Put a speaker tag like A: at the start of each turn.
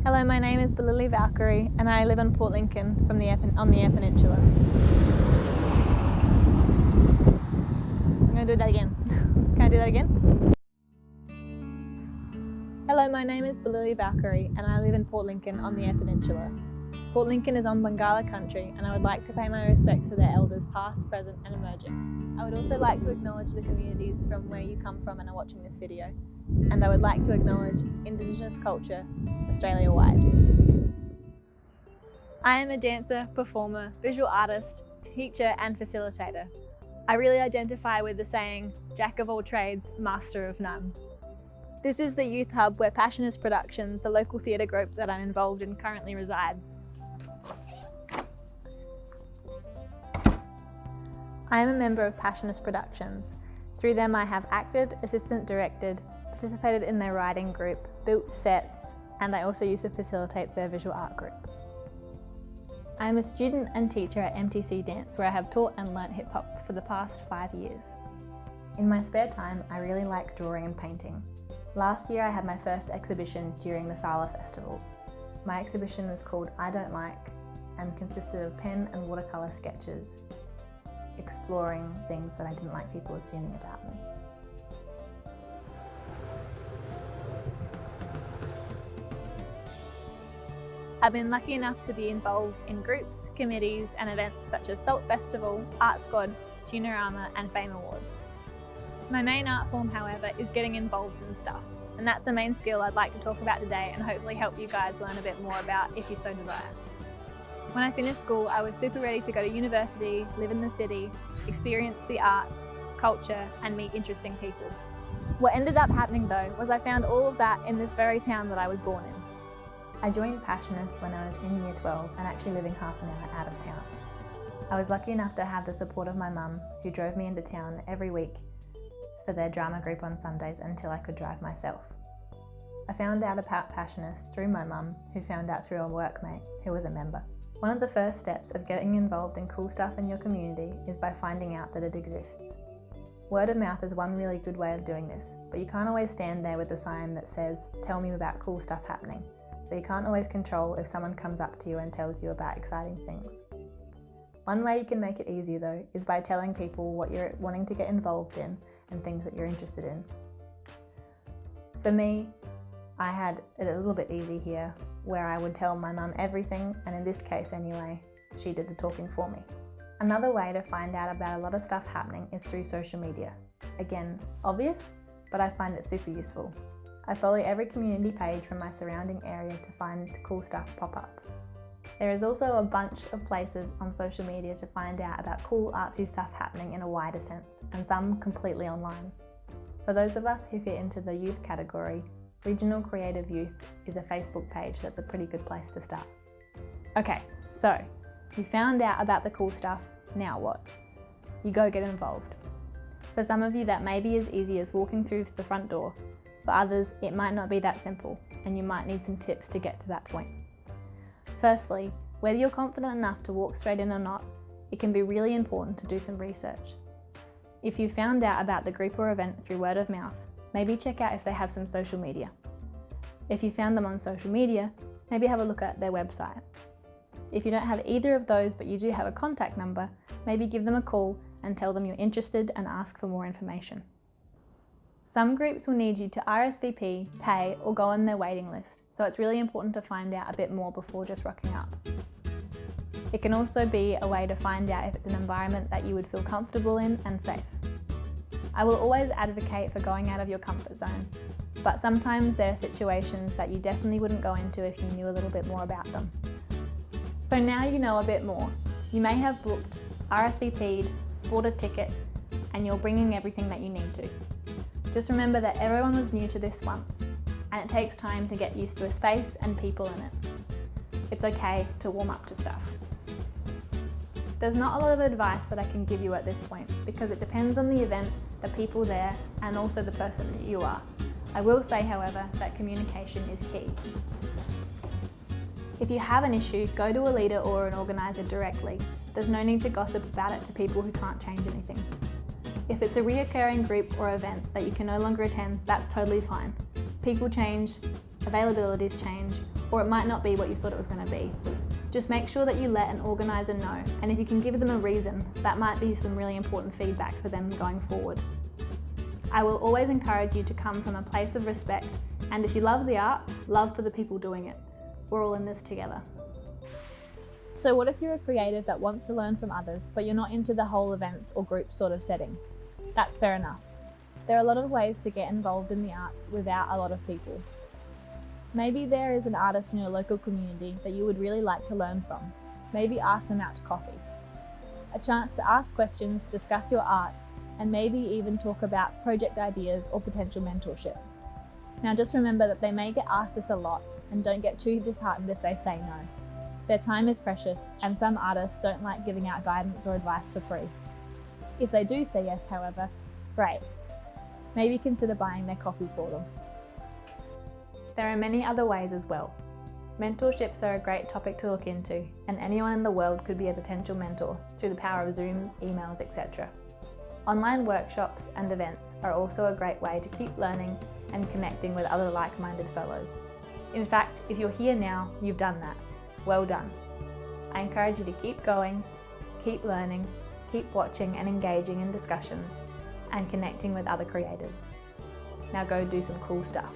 A: Hello, my name is Belili Valkyrie and I live in Port Lincoln on the Eyre Peninsula. I'm going to do that again. Can I do that again? Hello, my name is Belili Valkyrie and I live in Port Lincoln on the Eyre Peninsula. Port Lincoln is on Bangala country and I would like to pay my respects to their elders past, present and emerging. I would also like to acknowledge the communities from where you come from and are watching this video. And I would like to acknowledge Indigenous culture Australia-wide. I am a dancer, performer, visual artist, teacher and facilitator. I really identify with the saying, Jack of all trades, master of none. This is the youth hub where Passionist Productions, the local theatre group that I'm involved in, currently resides. I am a member of Passionist Productions. Through them I have acted, assistant directed, participated in their writing group, built sets, and I also used to facilitate their visual art group. I am a student and teacher at MTC Dance where I have taught and learnt hip hop for the past 5 years. In my spare time, I really like drawing and painting. Last year I had my first exhibition during the Sala Festival. My exhibition was called I Don't Like and consisted of pen and watercolour sketches, exploring things that I didn't like people assuming about me. I've been lucky enough to be involved in groups, committees and events such as Salt Festival, Art Squad, Tunerama and Fame Awards. My main art form, however, is getting involved in stuff, and that's the main skill I'd like to talk about today and hopefully help you guys learn a bit more about if you so desire. When I finished school, I was super ready to go to university, live in the city, experience the arts, culture and meet interesting people. What ended up happening though was I found all of that in this very town that I was born in. I joined Passionist when I was in year 12 and actually living half an hour out of town. I was lucky enough to have the support of my mum, who drove me into town every week for their drama group on Sundays until I could drive myself. I found out about Passionist through my mum, who found out through a workmate who was a member. One of the first steps of getting involved in cool stuff in your community is by finding out that it exists. Word of mouth is one really good way of doing this, but you can't always stand there with a sign that says, "Tell me about cool stuff happening." So you can't always control if someone comes up to you and tells you about exciting things. One way you can make it easier though is by telling people what you're wanting to get involved in and things that you're interested in. For me, I had it a little bit easy here, where I would tell my mum everything, and in this case anyway, she did the talking for me. Another way to find out about a lot of stuff happening is through social media. Again, obvious, but I find it super useful. I follow every community page from my surrounding area to find cool stuff pop up. There is also a bunch of places on social media to find out about cool artsy stuff happening in a wider sense, and some completely online. For those of us who fit into the youth category, Regional Creative Youth is a Facebook page that's a pretty good place to start. Okay, so you found out about the cool stuff, now what? You go get involved. For some of you that may be as easy as walking through the front door. For others, it might not be that simple, and you might need some tips to get to that point. Firstly, whether you're confident enough to walk straight in or not, it can be really important to do some research. If you found out about the group or event through word of mouth, maybe check out if they have some social media. If you found them on social media, maybe have a look at their website. If you don't have either of those but you do have a contact number, maybe give them a call and tell them you're interested and ask for more information. Some groups will need you to RSVP, pay or go on their waiting list, so it's really important to find out a bit more before just rocking up. It can also be a way to find out if it's an environment that you would feel comfortable in and safe. I will always advocate for going out of your comfort zone, but sometimes there are situations that you definitely wouldn't go into if you knew a little bit more about them. So now you know a bit more. You may have booked, RSVP'd, bought a ticket, and you're bringing everything that you need to. Just remember that everyone was new to this once, and it takes time to get used to a space and people in it. It's okay to warm up to stuff. There's not a lot of advice that I can give you at this point because it depends on the event, the people there, and also the person that you are. I will say, however, that communication is key. If you have an issue, go to a leader or an organiser directly. There's no need to gossip about it to people who can't change anything. If it's a reoccurring group or event that you can no longer attend, that's totally fine. People change, availabilities change, or it might not be what you thought it was going to be. Just make sure that you let an organiser know, and if you can give them a reason, that might be some really important feedback for them going forward. I will always encourage you to come from a place of respect, and if you love the arts, love for the people doing it. We're all in this together. So what if you're a creative that wants to learn from others, but you're not into the whole events or group sort of setting? That's fair enough. There are a lot of ways to get involved in the arts without a lot of people. Maybe there is an artist in your local community that you would really like to learn from. Maybe ask them out to coffee. A chance to ask questions, discuss your art, and maybe even talk about project ideas or potential mentorship. Now just remember that they may get asked this a lot, and don't get too disheartened if they say no. Their time is precious, and some artists don't like giving out guidance or advice for free. If they do say yes, however, great. Maybe consider buying their coffee for them. There are many other ways as well. Mentorships are a great topic to look into, and anyone in the world could be a potential mentor through the power of Zooms, emails, etc. Online workshops and events are also a great way to keep learning and connecting with other like-minded fellows. In fact, if you're here now, you've done that. Well done. I encourage you to keep going, keep learning, keep watching and engaging in discussions, and connecting with other creatives. Now go do some cool stuff.